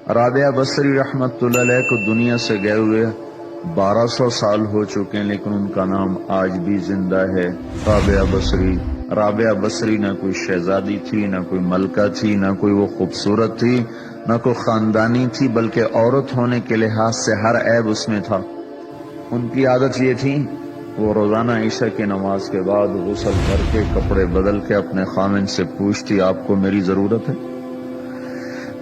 رابعہ بصری رحمت اللہ علیہ کو دنیا سے گئے ہوئے 1200 سال ہو چکے ہیں، لیکن ان کا نام آج بھی زندہ ہے، رابعہ بصری۔ رابعہ بصری نہ کوئی شہزادی تھی، نہ کوئی ملکہ تھی، نہ کوئی وہ خوبصورت تھی، نہ کوئی خاندانی تھی، بلکہ عورت ہونے کے لحاظ سے ہر عیب اس میں تھا۔ ان کی عادت یہ تھی، وہ روزانہ عشاء کی نماز کے بعد غسل کر کے کپڑے بدل کے اپنے خامن سے پوچھتی آپ کو میری ضرورت ہے؟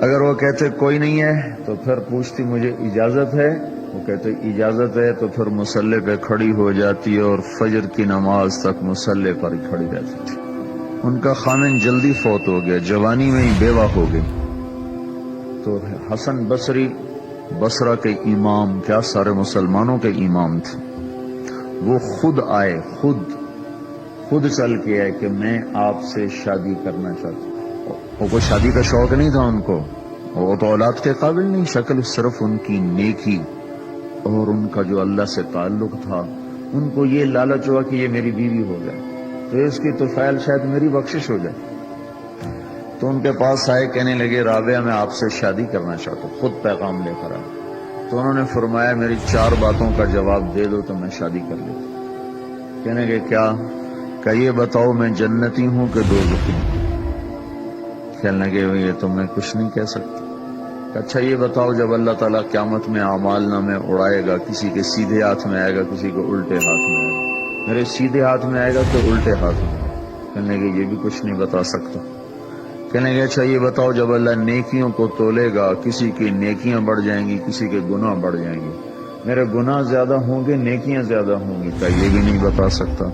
اگر وہ کہتے کوئی نہیں ہے تو پھر پوچھتی مجھے اجازت ہے؟ وہ کہتے اجازت ہے تو پھر مصلی پہ کھڑی ہو جاتی اور فجر کی نماز تک مصلی پر ہی کھڑی رہتی تھی۔ ان کا خامن جلدی فوت ہو گیا، جوانی میں ہی بیوہ ہو گئی، تو حسن بصری بصرہ کے امام، کیا سارے مسلمانوں کے امام تھے، وہ خود آئے، خود چل کے آئے کہ میں آپ سے شادی کرنا چاہتا ہوں۔ وہ کوئی شادی کا شوق نہیں تھا ان کو، وہ تو اولاد کے قابل نہیں، شکل صرف ان کی نیکی اور ان کا جو اللہ سے تعلق تھا، ان کو یہ لالچ ہوا کہ یہ میری بیوی ہو جائے تو اس کی طفیل شاید میری بخشش ہو جائے۔ تو ان کے پاس آئے، کہنے لگے رابعہ میں آپ سے شادی کرنا چاہتا ہوں، خود پیغام لے کر آئے۔ تو انہوں نے فرمایا میری 4 باتوں کا جواب دے دو تو میں شادی کر لیتا۔ کہنے لگے کیا؟ کہ یہ بتاؤ میں جنتی ہوں کہ دوزخی ہوں؟ کہنے لگے یہ تو میں کچھ نہیں کہہ سکتا۔ اچھا یہ بتاؤ جب اللہ تعالیٰ قیامت میں اعمال نامے اڑائے گا، کسی کے سیدھے ہاتھ میں آئے گا، کسی کو الٹے ہاتھ میں آئے گا، میرے سیدھے ہاتھ میں آئے گا کہ الٹے ہاتھ میں آئے گا؟ کہنے لگے یہ بھی کچھ نہیں بتا سکتا۔ کہنے لگے اچھا یہ بتاؤ جب اللہ نیکیوں کو تولے گا، کسی کی نیکیاں بڑھ جائیں گی، کسی کے گناہ بڑھ جائیں گے، میرے گناہ زیادہ ہوں گے نیکیاں زیادہ ہوں گی؟ کہ یہ بھی نہیں بتا سکتا۔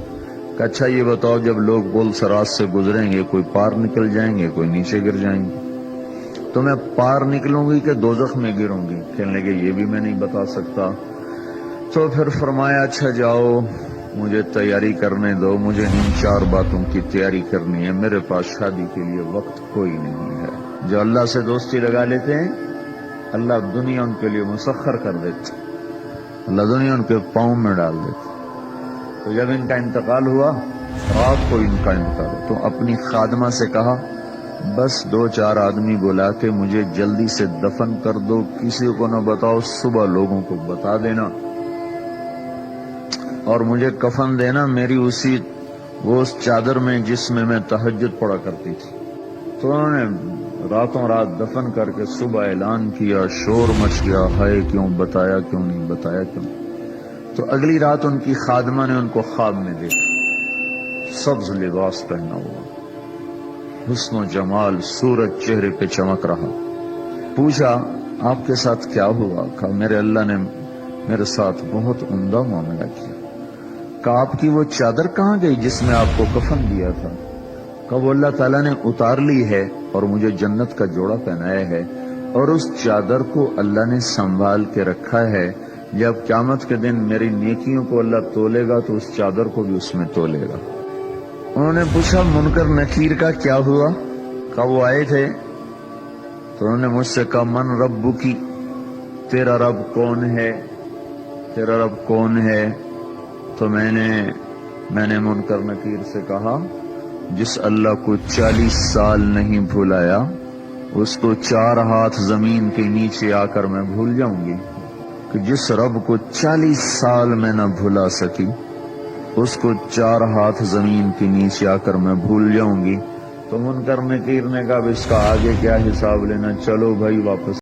کہ اچھا یہ بتاؤ جب لوگ پل صراط سے گزریں گے، کوئی پار نکل جائیں گے، کوئی نیچے گر جائیں گے، تو میں پار نکلوں گی کہ دوزخ میں گروں گی؟ کہنے لگے یہ بھی میں نہیں بتا سکتا۔ تو پھر فرمایا اچھا جاؤ مجھے تیاری کرنے دو، مجھے ان 4 باتوں کی تیاری کرنی ہے، میرے پاس شادی کے لیے وقت کوئی نہیں ہے۔ جو اللہ سے دوستی لگا لیتے ہیں اللہ دنیا ان کے لیے مسخر کر دیتے، اللہ دنیا ان کے پاؤں میں ڈال دیتے۔ تو جب ان کا انتقال ہوا، رات کو ان کا انتقال ہوا، تو اپنی خادمہ سے کہا بس 2-4 آدمی بلا کے مجھے جلدی سے دفن کر دو، کسی کو نہ بتاؤ، صبح لوگوں کو بتا دینا، اور مجھے کفن دینا میری وہ اس چادر میں جس میں تہجد پڑا کرتی تھی۔ تو انہوں نے راتوں رات دفن کر کے صبح اعلان کیا، شور مچ گیا، ہائے کیوں بتایا، کیوں نہیں بتایا، کیوں؟ تو اگلی رات ان کی خادمہ نے ان کو خواب میں دیکھا، سبز لباس پہنا ہوا، حسن و جمال، سورج چہرے پہ چمک رہا۔ پوچھا آپ کے ساتھ کیا ہوا؟ کہا میرے اللہ نے میرے ساتھ بہت عمدہ معاملہ کیا۔ کہا آپ کی وہ چادر کہاں گئی جس میں آپ کو کفن دیا تھا؟ کہا وہ اللہ تعالیٰ نے اتار لی ہے اور مجھے جنت کا جوڑا پہنایا ہے، اور اس چادر کو اللہ نے سنبھال کے رکھا ہے، جب قیامت کے دن میری نیکیوں کو اللہ تولے گا تو اس چادر کو بھی اس میں تولے گا۔ انہوں نے پوچھا منکر نکیر کا کیا ہوا؟ کہا وہ آئے تھے تو انہوں نے مجھ سے کہا من ربکی، تیرا رب کون ہے، تیرا رب کون ہے؟ تو میں نے منکر نکیر سے کہا جس اللہ کو 40 سال نہیں بھلایا اس کو 4 ہاتھ زمین کے نیچے آ کر میں بھول جاؤں گی؟ کہ جس رب کو 40 سال میں نہ بھلا سکی اس کو 4 ہاتھ زمین کے نیچے آ کر میں بھول جاؤں گی؟ تو منکر نکیر نے کہا اب اس کا آگے کیا حساب لینا، چلو بھائی واپس